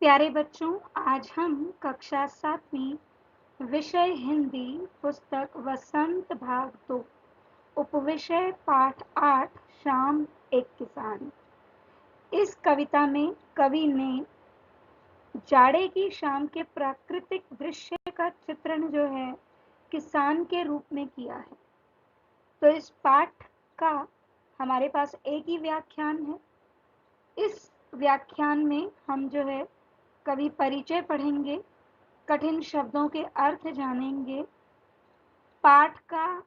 प्यारे बच्चों, आज हम कक्षा 7वीं विषय हिंदी पुस्तक वसंत भाग 2 उपविषय पाठ 8 शाम एक किसान। इस कविता में कवि ने जाड़े की शाम के प्राकृतिक दृश्य का चित्रण जो है किसान के रूप में किया है। तो इस पाठ का हमारे पास एक ही व्याख्यान है। इस व्याख्यान में हम जो है कवि परिचय पढ़ेंगे, कठिन शब्दों के अर्थ जानेंगे, पाठ का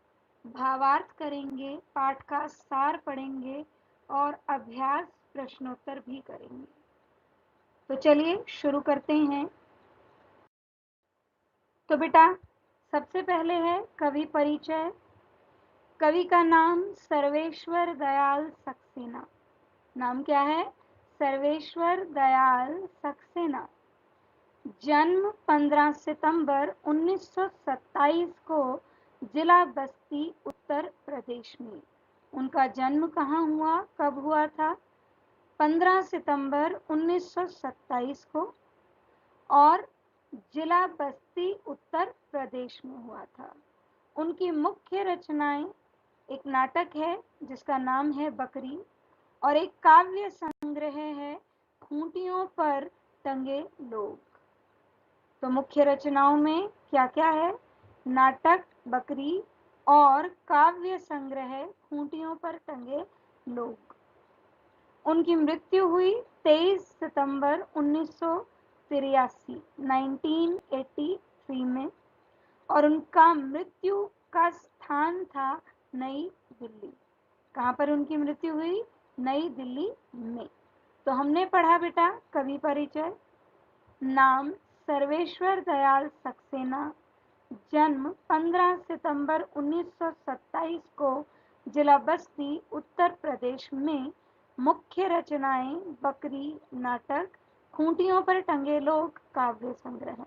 भावार्थ करेंगे, पाठ का सार पढ़ेंगे और अभ्यास प्रश्नोत्तर भी करेंगे। तो चलिए शुरू करते हैं। तो बेटा, सबसे पहले है कवि परिचय। कवि का नाम सर्वेश्वर दयाल सक्सेना। नाम क्या है? सर्वेश्वर दयाल सक्सेना। जन्म 15 सितंबर 1927 को जिला बस्ती उत्तर प्रदेश में। उनका जन्म कहाँ हुआ, कब हुआ था? 15 सितंबर 1927 को और जिला बस्ती उत्तर प्रदेश में हुआ था। उनकी मुख्य रचनाएं एक नाटक है जिसका नाम है बकरी और एक काव्य संग्रह है खूंटियों पर टंगे लोग। तो मुख्य रचनाओं में क्या क्या है? नाटक, बकरी और काव्य संग्रह खूंटियों पर टंगे लोग। उनकी मृत्यु हुई 23 सितंबर 1983 में और उनका मृत्यु का स्थान था नई दिल्ली। कहाँ पर उनकी मृत्यु हुई? नई दिल्ली में। तो हमने पढ़ा बेटा कवि परिचय। नाम सर्वेश्वर दयाल सक्सेना। जन्म 15 सितंबर 1927 को जिला बस्ती उत्तर प्रदेश में। मुख्य रचनाएं बकरी, नाटक, खूंटियों पर टंगे लोग, काव्य संग्रह।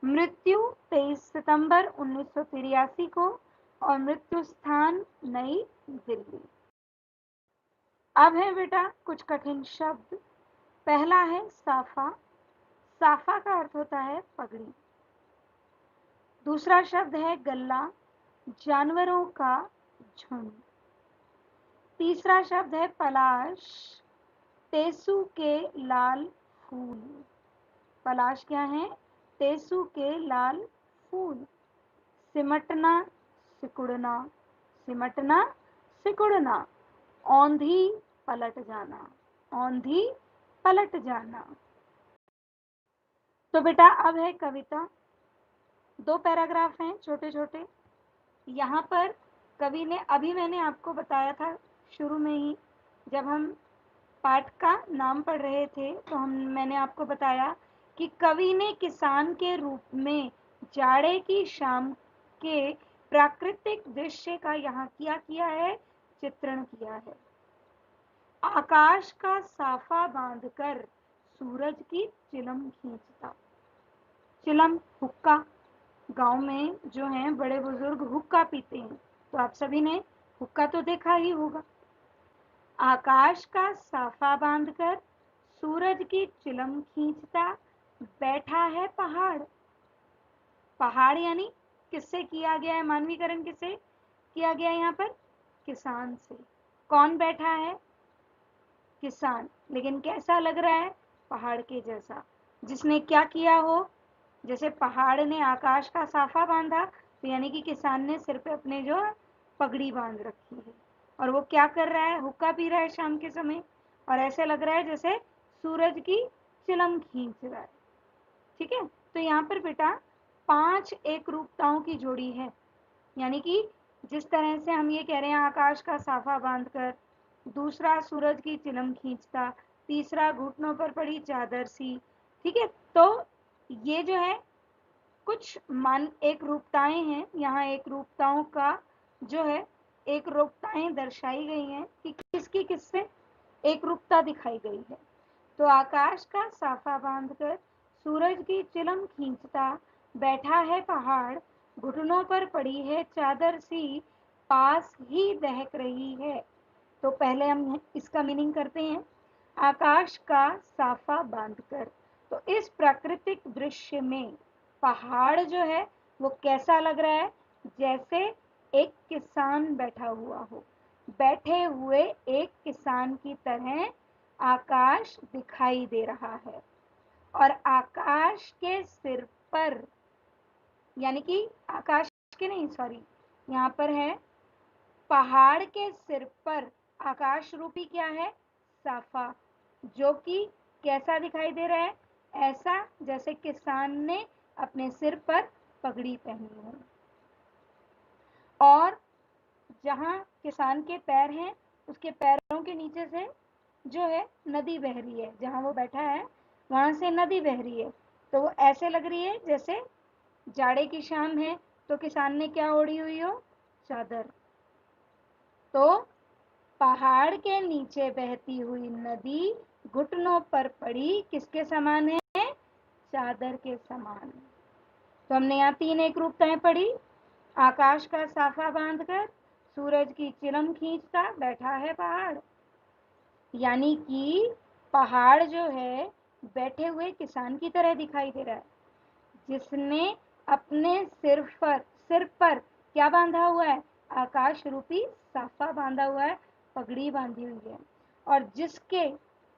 मृत्यु 23 सितंबर 1983 को और मृत्यु स्थान नई दिल्ली। अब है बेटा कुछ कठिन शब्द। पहला है साफा। साफा का अर्थ होता है पगड़ी। दूसरा शब्द है गल्ला, जानवरों का झुंड। तीसरा शब्द है पलाश, टेसू के लाल फूल। पलाश क्या है? टेसू के लाल फूल। सिमटना, सिकुड़ना। सिमटना, सिकुड़ना। औंधी, पलट जाना। औंधी, पलट जाना। तो बेटा अब है कविता। 2 पैराग्राफ हैं छोटे छोटे। यहाँ पर कवि ने, अभी मैंने आपको बताया था शुरू में ही जब हम पाठ का नाम पढ़ रहे थे, तो मैंने आपको बताया कि कवि ने किसान के रूप में जाड़े की शाम के प्राकृतिक दृश्य का यहाँ किया है, चित्रण किया है। आकाश का साफा बांधकर सूरज की चिलम खींचता। चिलम हुक्का, गांव में जो हैं बड़े बुजुर्ग हुक्का पीते हैं, तो आप सभी ने हुक्का तो देखा ही होगा। आकाश का साफा बांधकर सूरज की चिलम खींचता बैठा है पहाड़। पहाड़ यानी किससे किया गया है मानवीकरण? किससे किया गया यहाँ पर? किसान से। कौन बैठा है? किसान। लेकिन कैसा लग रहा है? पहाड़ के जैसा। जिसने क्या किया हो? जैसे पहाड़ ने आकाश का साफा बांधा, तो यानी कि किसान ने सिर पे अपने जो पगड़ी बांध रखी है और वो क्या कर रहा है? हुक्का पी रहा है शाम के समय और ऐसे लग रहा है जैसे सूरज की चिलम खींच रहा है। ठीक है, तो यहाँ पर बेटा 5 एक रूपताओं की जोड़ी है। यानी कि जिस तरह से हम ये कह रहे हैं आकाश का साफा बांधकर, दूसरा सूरज की चिलम खींचता, तीसरा घुटनों पर पड़ी चादर सी। ठीक है, तो ये जो है कुछ एक रूपताएं हैं। यहाँ एक रूपताओं का जो है एक रूपताएं दर्शाई गई हैं कि किसकी किससे एक रूपता दिखाई गई है। तो आकाश का साफा बांधकर सूरज की चिलम खींचता बैठा है पहाड़, घुटनों पर पड़ी है चादर सी, पास ही दहक रही है। तो पहले हम इसका मीनिंग करते हैं। आकाश का साफा बांधकर, तो तो इस प्राकृतिक दृश्य में पहाड़ जो है वो कैसा लग रहा है? जैसे एक किसान बैठा हुआ हो, बैठे हुए एक किसान की तरह आकाश दिखाई दे रहा है। और आकाश के सिर पर, यानी कि आकाश के नहीं, सॉरी, यहाँ पर है पहाड़ के सिर पर आकाश रूपी क्या है? साफा, जो कि कैसा दिखाई दे रहा है? ऐसा जैसे किसान ने अपने सिर पर पगड़ी पहनी हो। और जहाँ किसान के पैर हैं, उसके पैरों के नीचे से जो है नदी बह रही है, जहाँ वो बैठा है वहां से नदी बह रही है। तो वो ऐसे लग रही है जैसे जाड़े की शाम है तो किसान ने क्या ओढ़ी हुई हो? चादर। तो पहाड़ के नीचे बहती हुई नदी घुटनों पर पड़ी किसके समान है? चादर के समान। तो हमने यहाँ 3 एक रूपताएं पढ़ी। आकाश का साफा बांधकर सूरज की चिलम खींचता बैठा है पहाड़, यानी कि पहाड़ जो है बैठे हुए किसान की तरह दिखाई दे रहा है, जिसने अपने सिर पर क्या बांधा हुआ है? आकाश रूपी साफा बांधा हुआ है, पगड़ी बांधी हुई है। और जिसके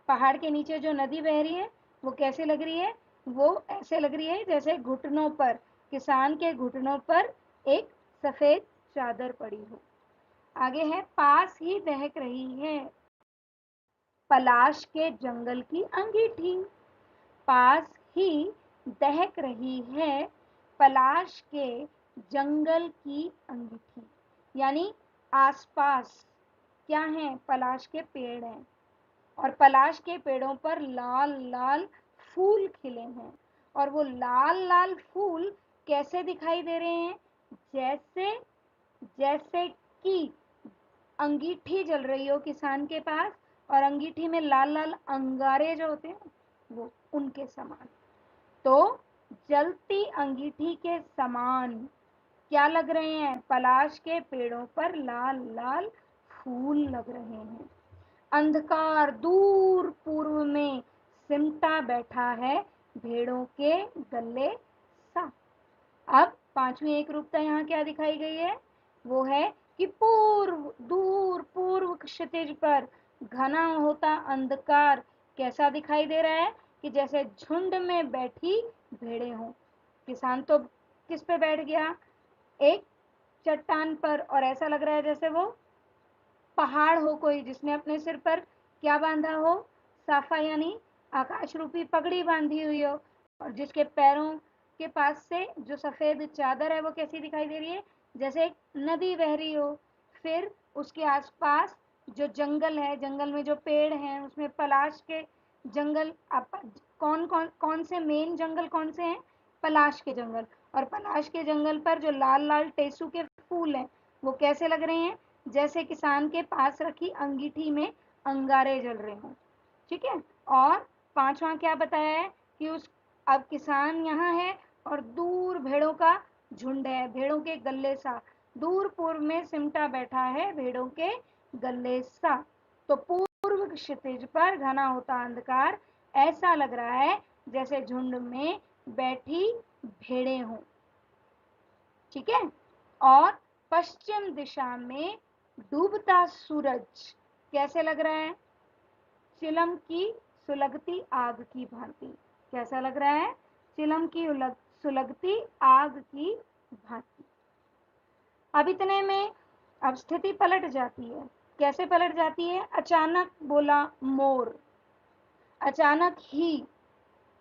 पहाड़ के नीचे जो नदी बह रही है वो कैसे लग रही है? वो ऐसे लग रही है जैसे घुटनों पर, किसान के घुटनों पर एक सफेद चादर पड़ी हो। आगे है पास ही दहक रही है पलाश के जंगल की अंगीठी। पास ही दहक रही है पलाश के जंगल की अंगीठी, यानी आसपास क्या है? पलाश के पेड़ हैं और पलाश के पेड़ों पर लाल लाल फूल खिले हैं। और वो लाल लाल फूल कैसे दिखाई दे रहे हैं? जैसे जैसे कि अंगीठी जल रही हो किसान के पास और अंगीठी में लाल लाल अंगारे जो होते हैं वो उनके समान। तो जलती अंगीठी के समान क्या लग रहे हैं? पलाश के पेड़ों पर लाल लाल फूल लग रहे हैं। अंधकार दूर पूर्व में सिमटा बैठा है भेड़ों के गले सा। अब 5वीं एक रूपता यहाँ क्या दिखाई गई है? वो है कि दूर पूर्व क्षितिज पर घना होता अंधकार कैसा दिखाई दे रहा है? कि जैसे झुंड में बैठी भेड़ें हों। किसान तो किस पे बैठ गया? एक चट्टान पर, और ऐसा लग रहा है जैसे वो पहाड़ हो कोई, जिसने अपने सिर पर क्या बांधा हो? साफा, यानी आकाश रूपी पगड़ी बांधी हुई हो। और जिसके पैरों के पास से जो सफेद चादर है वो कैसी दिखाई दे रही है? जैसे एक नदी बह रही हो। फिर उसके आसपास जो जंगल है, जंगल में जो पेड़ हैं उसमें पलाश के जंगल, कौन से मेन जंगल कौन से हैं? पलाश के जंगल। और पलाश के जंगल पर जो लाल लाल टेसू के फूल हैं वो कैसे लग रहे हैं? जैसे किसान के पास रखी अंगीठी में अंगारे जल रहे हों। ठीक है। और 5वां क्या बताया है? कि उस अब किसान यहाँ है और दूर भेड़ों का झुंड है, भेड़ों के गल्ले सा दूर पूर्व में सिमटा बैठा है भेड़ों के गल्ले सा। तो पूर्व क्षितिज पर घना होता अंधकार ऐसा लग रहा है जैसे झुंड में बैठी भेड़ें हों। ठीक है। और पश्चिम दिशा में डूबता सूरज कैसे लग रहा है? चिलम की सुलगती आग की भांति। कैसा लग रहा है? चिलम की सुलगती आग की भांति। अब इतने में अब स्थिति पलट जाती है। कैसे पलट जाती है? अचानक बोला मोर। अचानक ही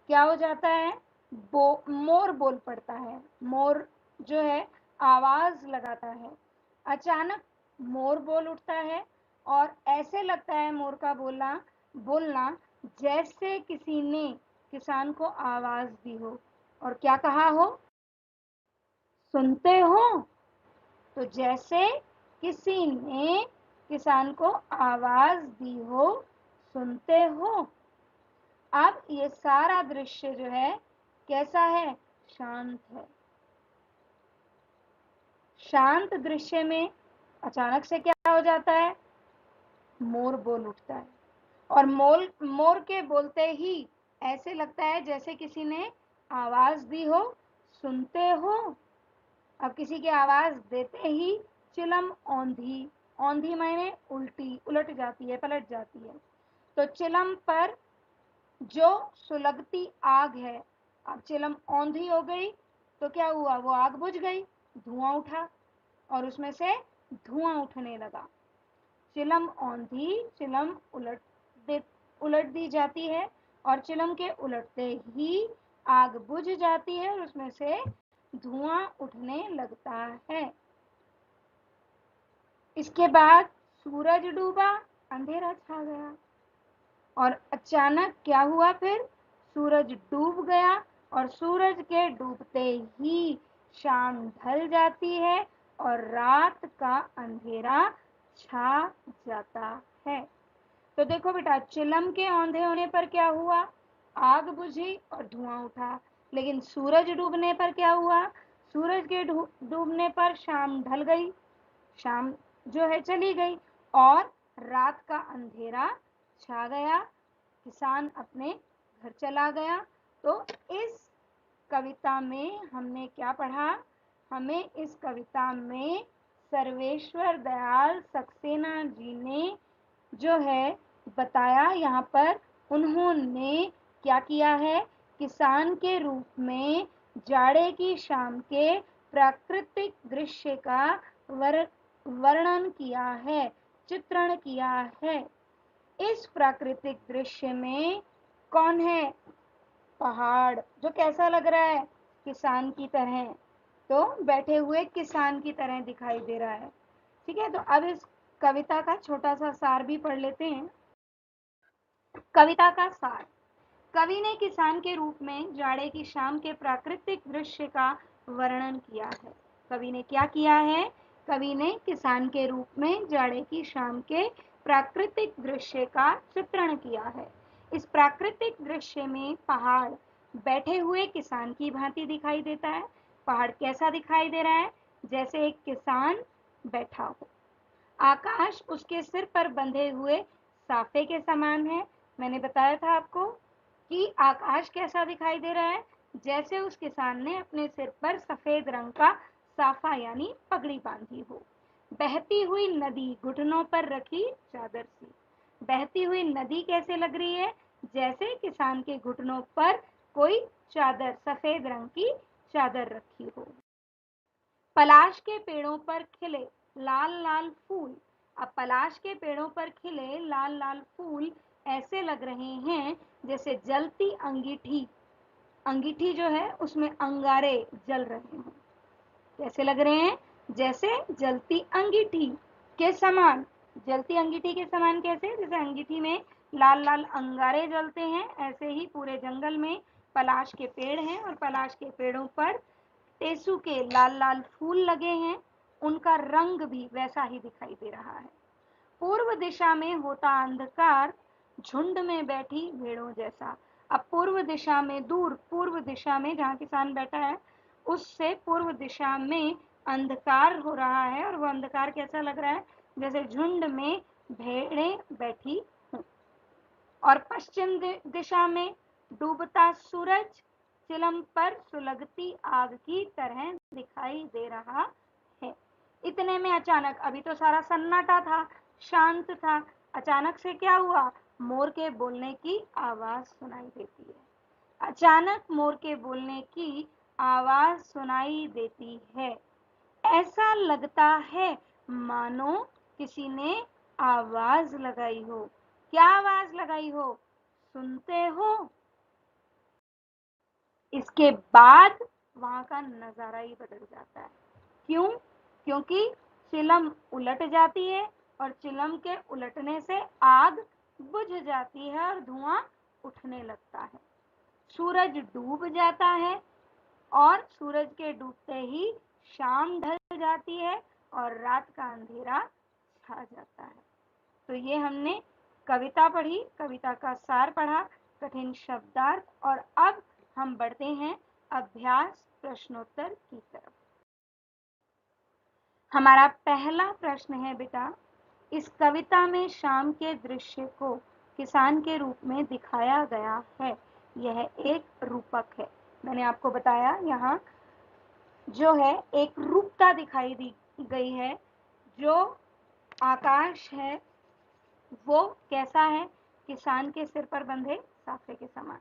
क्या हो जाता है? मोर बोल पड़ता है। मोर जो है आवाज लगाता है। अचानक मोर बोल उठता है और ऐसे लगता है मोर का बोलना जैसे किसी ने किसान को आवाज दी हो। और क्या कहा हो? सुनते हो? तो जैसे किसी ने किसान को आवाज दी हो, सुनते हो? अब ये सारा दृश्य जो है कैसा है? शांत है। शांत दृश्य में अचानक से क्या हो जाता है? मोर बोल उठता है। और मोर के बोलते ही ऐसे लगता है जैसे किसी ने आवाज दी हो, सुनते हो। अब किसी की आवाज देते ही चिलम औंधी, औंधी माने उल्टी, उलट जाती है, पलट जाती है। तो चिलम पर जो सुलगती आग है, अब चिलम औंधी हो गई तो क्या हुआ, वो आग बुझ गई, धुआं उठा और उसमें से धुआं उठने लगा। चिलम औंधी, चिलम उलट दी जाती है और चिलम के उलटते ही आग बुझ जाती है और उसमें से धुआं उठने लगता है। इसके बाद सूरज डूबा, अंधेरा छा गया और अचानक क्या हुआ, फिर सूरज डूब गया और सूरज के डूबते ही शाम ढल जाती है और रात का अंधेरा छा जाता है। तो देखो बेटा, चिलम के औंधे होने पर क्या हुआ, आग बुझी और धुआं उठा। लेकिन सूरज डूबने पर क्या हुआ, सूरज के डूबने पर शाम ढल गई, शाम जो है चली गई और रात का अंधेरा छा गया, किसान अपने घर चला गया। तो इस कविता में हमने क्या पढ़ा, हमें इस कविता में सर्वेश्वर दयाल सक्सेना जी ने जो है बताया, यहाँ पर उन्होंने क्या किया है, किसान के रूप में जाड़े की शाम के प्राकृतिक दृश्य का वर्णन किया है, चित्रण किया है। इस प्राकृतिक दृश्य में कौन है, पहाड़, जो कैसा लग रहा है, किसान की तरह, तो बैठे हुए किसान की तरह दिखाई दे रहा है। ठीक है, तो अब इस कविता का छोटा सा सार भी पढ़ लेते हैं। कविता का सार, कवि ने किसान के रूप में जाड़े की शाम के प्राकृतिक दृश्य का वर्णन किया है। कवि ने क्या किया है, कवि ने किसान के रूप में जाड़े की शाम के प्राकृतिक दृश्य का चित्रण किया है। इस प्राकृतिक दृश्य में पहाड़ बैठे हुए किसान की भांति दिखाई देता है। पहाड़ कैसा दिखाई दे रहा है, जैसे एक किसान बैठा हो। आकाश उसके सिर पर बंधे हुए साफे के समान है। मैंने बताया था आपको कि आकाश कैसा दिखाई दे रहा है, जैसे उस किसान ने अपने सिर पर सफेद रंग का साफा यानी पगड़ी बांधी हो। बहती हुई नदी घुटनों पर रखी चादर सी, बहती हुई नदी कैसे लग रही है, जैसे किसान के घुटनों पर कोई चादर, सफेद रंग की चादर रखी हो। पलाश के पेड़ों पर खिले लाल लाल फूल, अब पलाश के पेड़ों पर खिले लाल लाल फूल ऐसे लग रहे हैं जैसे जलती अंगीठी, अंगीठी जो है उसमें अंगारे जल रहे हैं। कैसे लग रहे हैं, जैसे जलती अंगीठी के समान। जलती अंगीठी के समान कैसे, जैसे अंगीठी में लाल लाल अंगारे जलते हैं, ऐसे ही पूरे जंगल में पलाश के पेड़ हैं और पलाश के पेड़ों पर टेसू के लाल लाल फूल लगे हैं, उनका रंग भी वैसा ही दिखाई दे रहा है। पूर्व दिशा में होता अंधकार झुंड में बैठी भेड़ों जैसा। अब पूर्व दिशा में, दूर पूर्व दिशा में जहाँ किसान बैठा है उससे पूर्व दिशा में अंधकार हो रहा है और वो अंधकार कैसा लग रहा है, जैसे झुंड में भेड़ें बैठी हों। और पश्चिम दिशा में डूबता सूरज चिलम पर सुलगती आग की तरह दिखाई दे रहा है। इतने में अचानक, अभी तो सारा सन्नाटा था, शांत था, अचानक से क्या हुआ, मोर के बोलने की आवाज सुनाई देती है। अचानक मोर के बोलने की आवाज सुनाई देती है। ऐसा लगता है मानो किसी ने आवाज लगाई हो। क्या आवाज लगाई हो, सुनते हो। इसके बाद वहां का नजारा ही बदल जाता है। क्यों, क्योंकि चिलम उलट जाती है और चिलम के उलटने से आग बुझ जाती है और धुआं उठने लगता है। सूरज डूब जाता है और सूरज के डूबते ही शाम ढल जाती है और रात का अंधेरा छा जाता है। तो ये हमने कविता पढ़ी, कविता का सार पढ़ा, कठिन शब्दार्थ, और अब हम बढ़ते हैं अभ्यास प्रश्नोत्तर की तरफ। हमारा पहला प्रश्न है बेटा, इस कविता में शाम के दृश्य को किसान के रूप में दिखाया गया है। यह एक रूपक है। मैंने आपको बताया यहाँ जो है एक रूपता दिखाई दी गई है। जो आकाश है वो कैसा है? किसान के सिर पर बंधे साफे के समान।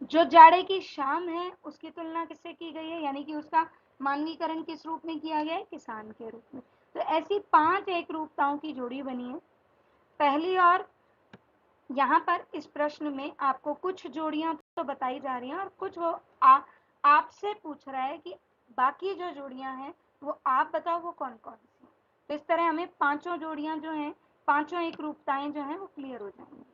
जो जाड़े की शाम है उसकी तुलना किससे की गई है, यानी कि उसका मानवीकरण किस रूप में किया गया है? किसान के रूप में। तो ऐसी 5 एक रूपताओं की जोड़ी बनी है पहली। और यहाँ पर इस प्रश्न में आपको कुछ जोड़ियां तो बताई जा रही हैं और कुछ वो आपसे पूछ रहा है कि बाकी जो जोड़ियां हैं वो आप बताओ वो कौन कौन सी हैं। तो इस तरह हमें पांचों जोड़ियां जो हैं, पांचों एक रूपताएं जो हैं वो क्लियर हो जाएंगी।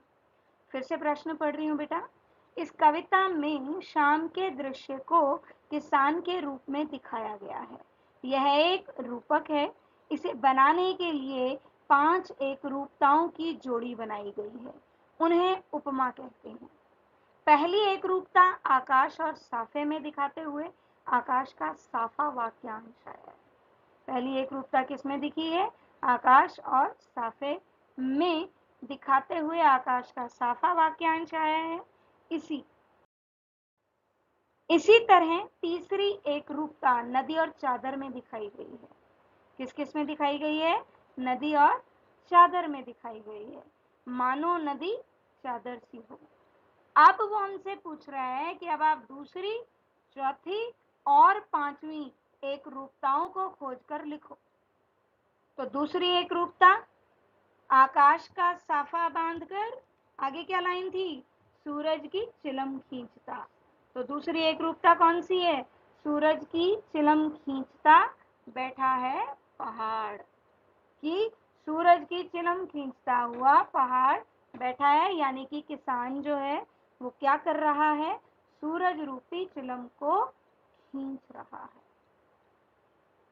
फिर से प्रश्न पढ़ रही हूँ बेटा। इस कविता में शाम के दृश्य को किसान के रूप में दिखाया गया है। यह एक रूपक है। इसे बनाने के लिए 5 एक रूपताओं की जोड़ी बनाई गई है। उन्हें उपमा कहते हैं। पहली एक रूपता आकाश और साफे में दिखाते हुए आकाश का साफा वाक्यांश आया है। पहली एक रूपता किसमें दिखी है? आकाश और साफे में दिखाते हुए आकाश का साफा वाक्यांश आया है। इसी तरह तीसरी एक रूपता नदी और चादर में दिखाई गई है। किस किस में दिखाई गई है? नदी और चादर में दिखाई गई है। मानो नदी चादर सी हो। अब वो हमसे पूछ रहा है कि अब आप दूसरी, चौथी और पांचवी एक रूपताओं को खोजकर लिखो। तो दूसरी एक रूपता आकाश का साफा बांधकर, आगे क्या लाइन थी? सूरज की चिलम खींचता। तो दूसरी एक रूपता कौन सी है? सूरज की चिलम खींचता बैठा है पहाड़। कि सूरज की चिलम खींचता हुआ पहाड़ बैठा है, यानी कि किसान जो है वो क्या कर रहा है? सूरज रूपी चिलम को खींच रहा है।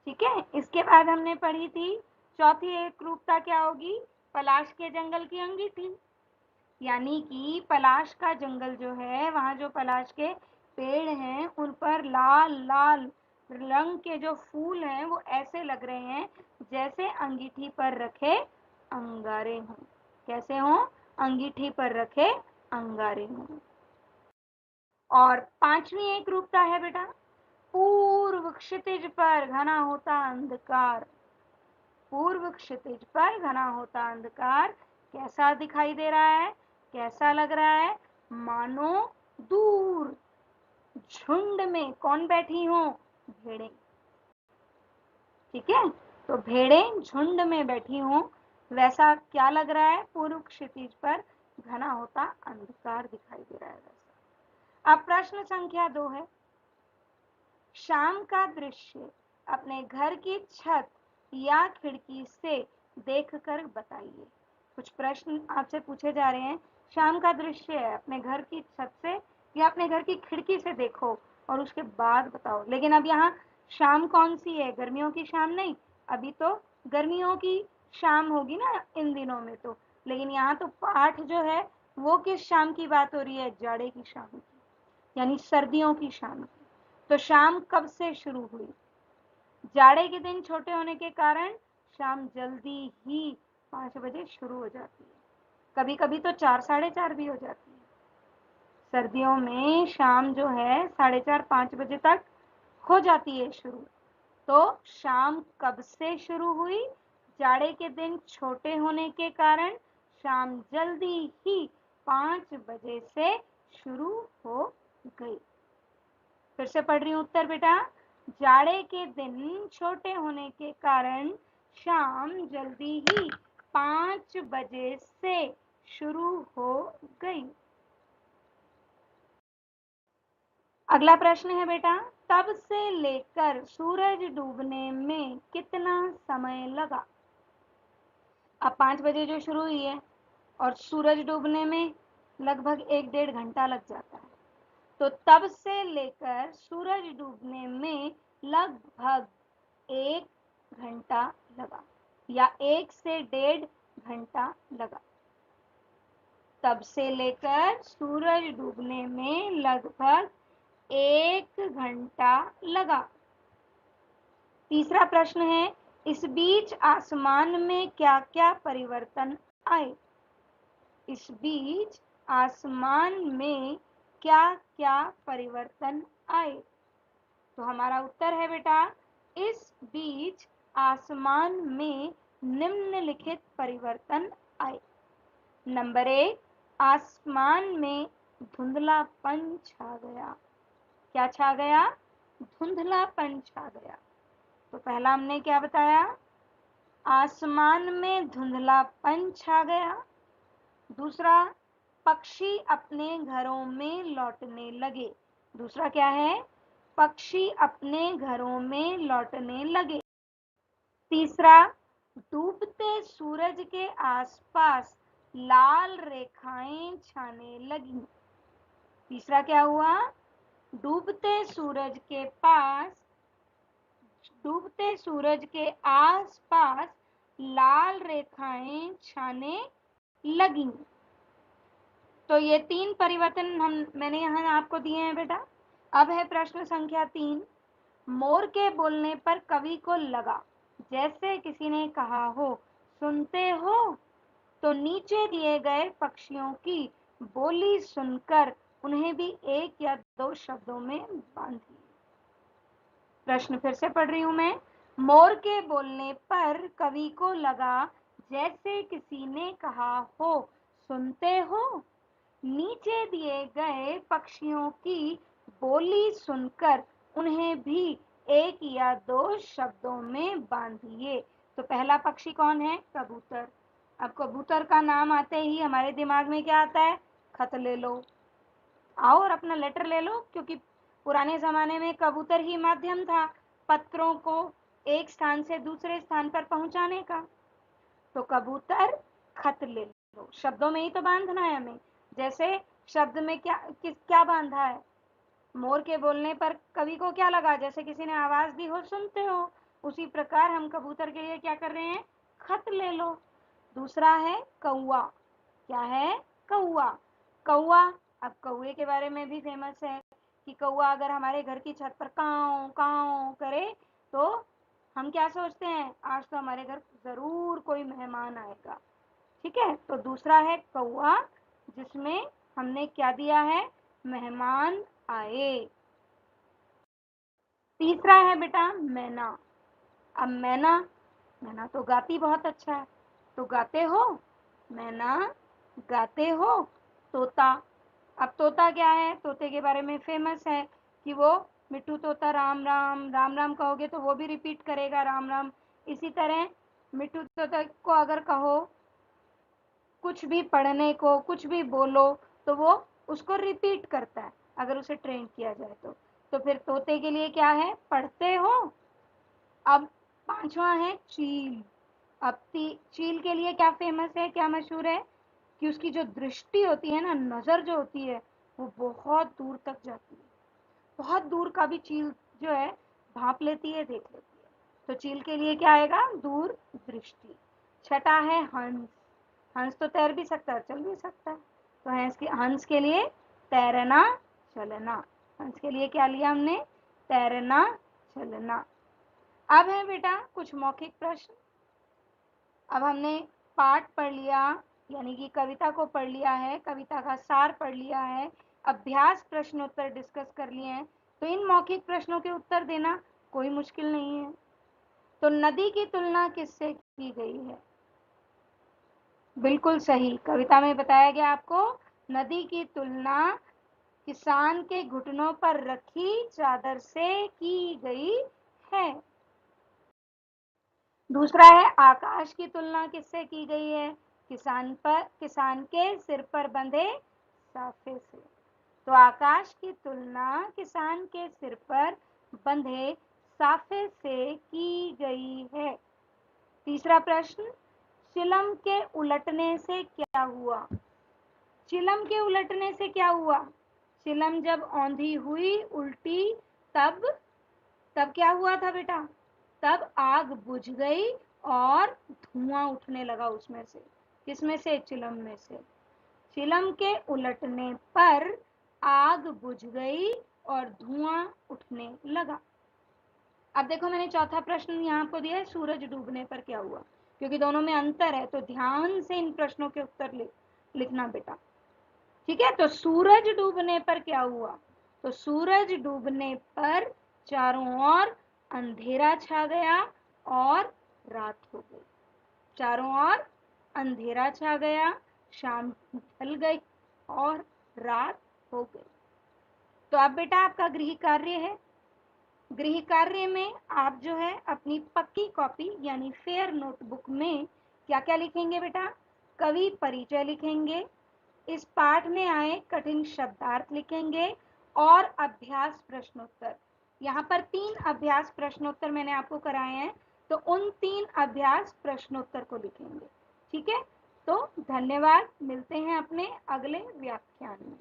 ठीक है। इसके बाद हमने पढ़ी थी चौथी एक रूपता क्या होगी? पलाश के जंगल की अंगीठी। यानी कि पलाश का जंगल जो है, वहां जो पलाश के पेड़ हैं उन पर लाल लाल रंग के जो फूल हैं वो ऐसे लग रहे हैं जैसे अंगीठी पर रखे अंगारे हों। कैसे हों? अंगीठी पर रखे अंगारे हों। और पांचवी एक रूपता है बेटा, पूर्व क्षितिज पर घना होता अंधकार। पूर्व क्षितिज पर घना होता अंधकार कैसा दिखाई दे रहा है? कैसा लग रहा है? मानो दूर झुंड में कौन बैठी हो? भेड़ें। ठीक है। तो भेड़ें झुंड में बैठी हो, वैसा क्या लग रहा है? पूर्व क्षितिज पर घना होता अंधकार दिखाई दे रहा है वैसा। अब प्रश्न संख्या 2 है, शाम का दृश्य अपने घर की छत या खिड़की से देखकर बताइए। कुछ प्रश्न आपसे पूछे जा रहे हैं। शाम का दृश्य है, अपने घर की छत से या अपने घर की खिड़की से देखो और उसके बाद बताओ। लेकिन अब यहाँ शाम कौन सी है? गर्मियों की शाम नहीं, अभी तो गर्मियों की शाम होगी ना इन दिनों में तो। लेकिन यहाँ तो पाठ जो है वो किस शाम की बात हो रही है? जाड़े की शाम की, यानी सर्दियों की शाम की। तो शाम कब से शुरू हुई? जाड़े के दिन छोटे होने के कारण शाम जल्दी ही 5 बजे शुरू हो जाती है। कभी कभी तो 4, 4:30 भी हो जाती है। सर्दियों में शाम जो है 4:30, 5 बजे तक हो जाती है शुरू। तो शाम कब से शुरू हुई? जाड़े के दिन छोटे होने के कारण शाम जल्दी ही 5 बजे से शुरू हो गई। फिर से पढ़ रही हूँ उत्तर बेटा। जाड़े के दिन छोटे होने के कारण शाम जल्दी ही 5 बजे से शुरू हो गई। अगला प्रश्न है बेटा, तब से लेकर सूरज डूबने में कितना समय लगा? अब 5 बजे जो शुरू हुई है और सूरज डूबने में लगभग 1-1.5 घंटा लग जाता है। तो तब से लेकर सूरज डूबने में लगभग 1 घंटा लगा या 1 से 1.5 घंटा लगा। तब से लेकर सूरज डूबने में लगभग 1 घंटा लगा। तीसरा प्रश्न है, इस बीच आसमान में क्या क्या परिवर्तन आए? इस बीच आसमान में क्या क्या परिवर्तन आए? तो हमारा उत्तर है बेटा, इस बीच आसमान में निम्नलिखित परिवर्तन आए। नंबर 1, आसमान में धुंधलापन छा गया। क्या छा गया? धुंधलापन छा गया। तो पहला हमने क्या बताया? आसमान में धुंधलापन छा गया। दूसरा, पक्षी अपने घरों में लौटने लगे। दूसरा क्या है? पक्षी अपने घरों में लौटने लगे। तीसरा, डूबते सूरज के आसपास लाल रेखाएं छाने लगी। तीसरा क्या हुआ? डूबते सूरज के आसपास लाल रेखाएं छाने लगी। तो ये 3 परिवर्तन मैंने यहाँ आपको दिए हैं बेटा। अब है प्रश्न संख्या 3। मोर के बोलने पर कवि को लगा जैसे किसी ने कहा हो, सुनते हो? तो नीचे दिए गए पक्षियों की बोली सुनकर उन्हें भी 1 या 2 शब्दों में बांधिए। प्रश्न फिर से पढ़ रही हूं मैं। मोर के बोलने पर कवि को लगा जैसे किसी ने कहा हो, सुनते हो? नीचे दिए गए पक्षियों की बोली सुनकर उन्हें भी 1 या 2 शब्दों में बांधिए। तो पहला पक्षी कौन है? कबूतर। अब कबूतर का नाम आते ही हमारे दिमाग में क्या आता है? खत ले लो, आओ और अपना लेटर ले लो, क्योंकि पुराने जमाने में कबूतर ही माध्यम था पत्रों को एक स्थान से दूसरे स्थान पर पहुंचाने का। तो कबूतर, खत ले लो, शब्दों में ही तो बांधना है हमें। जैसे शब्द में क्या बांधा है? मोर के बोलने पर कवि को क्या लगा? जैसे किसी ने आवाज दी हो, सुनते हो? उसी प्रकार हम कबूतर के लिए क्या कर रहे हैं? खत ले लो। दूसरा है कौआ। क्या है? कौआ। कौआ, अब कौए के बारे में भी फेमस है कि कौआ अगर हमारे घर की छत पर काऊ काऊ करे तो हम क्या सोचते हैं? आज तो हमारे घर जरूर कोई मेहमान आएगा। ठीक है, तो दूसरा है कौआ, जिसमें हमने क्या दिया है? मेहमान आए। तीसरा है बेटा मैना। अब मैना तो गाती बहुत अच्छा है, तो गाते हो? मैना, गाते हो? तोता। अब तोता क्या है? तोते के बारे में फेमस है कि वो मिट्ठू तोता राम राम, राम राम कहोगे तो वो भी रिपीट करेगा राम राम। इसी तरह मिट्ठू तोता को अगर कहो कुछ भी पढ़ने को, कुछ भी बोलो, तो वो उसको रिपीट करता है अगर उसे ट्रेन किया जाए तो फिर तोते के लिए क्या है? पढ़ते हो। अब 5वां है चील। अब चील के लिए क्या फेमस है, क्या मशहूर है? कि उसकी जो दृष्टि होती है ना, नजर जो होती है, वो बहुत दूर तक जाती है। बहुत दूर का भी चील जो है भांप लेती है, देख लेती है। तो चील के लिए क्या आएगा? दूर दृष्टि। छठा है हंस। हंस तो तैर भी सकता है, चल भी सकता है। तो हंस के लिए तैरना चलना। हंस के लिए क्या लिया हमने? तैरना चलना। अब है बेटा कुछ मौखिक प्रश्न। अब हमने पाठ पढ़ लिया, यानी कि कविता को पढ़ लिया है, कविता का सार पढ़ लिया है, अभ्यास प्रश्नोत्तर डिस्कस कर लिए हैं। तो इन मौखिक प्रश्नों के उत्तर देना कोई मुश्किल नहीं है। तो नदी की तुलना किससे की गई है? बिल्कुल सही, कविता में बताया गया आपको, नदी की तुलना किसान के घुटनों पर रखी चादर से की गई है। दूसरा है आकाश की तुलना किससे की गई है? किसान के सिर पर बंधे साफे से। तो आकाश की तुलना किसान के सिर पर बंधे साफे से की गई है। तीसरा प्रश्न, चिलम के उलटने से क्या हुआ? चिलम के उलटने से क्या हुआ? चिलम जब औंधी हुई, उल्टी, तब क्या हुआ था बेटा? तब आग बुझ गई और धुआं उठने लगा उसमें से। किसमें से? चिलम में से। चिलम के उलटने पर आग बुझ गई और धुआं उठने लगा। अब देखो मैंने चौथा प्रश्न यहाँ आपको दिया है, सूरज डूबने पर क्या हुआ? क्योंकि दोनों में अंतर है, तो ध्यान से इन प्रश्नों के उत्तर लिखना बेटा। ठीक है, तो सूरज डूबने पर क्या हुआ? तो सूरज डूबने पर चारों ओर अंधेरा छा गया और रात हो गई। चारों ओर अंधेरा छा गया, शाम ढल गई और रात हो गई। तो अब बेटा आपका गृह कार्य है। गृह कार्य में आप जो है अपनी पक्की कॉपी यानी फेयर नोटबुक में क्या क्या लिखेंगे बेटा? कवि परिचय लिखेंगे, इस पाठ में आए कठिन शब्दार्थ लिखेंगे और अभ्यास प्रश्नोत्तर। यहाँ पर 3 अभ्यास प्रश्नोत्तर मैंने आपको कराए हैं, तो उन 3 अभ्यास प्रश्नोत्तर को लिखेंगे। ठीक है, तो धन्यवाद, मिलते हैं अपने अगले व्याख्यान में।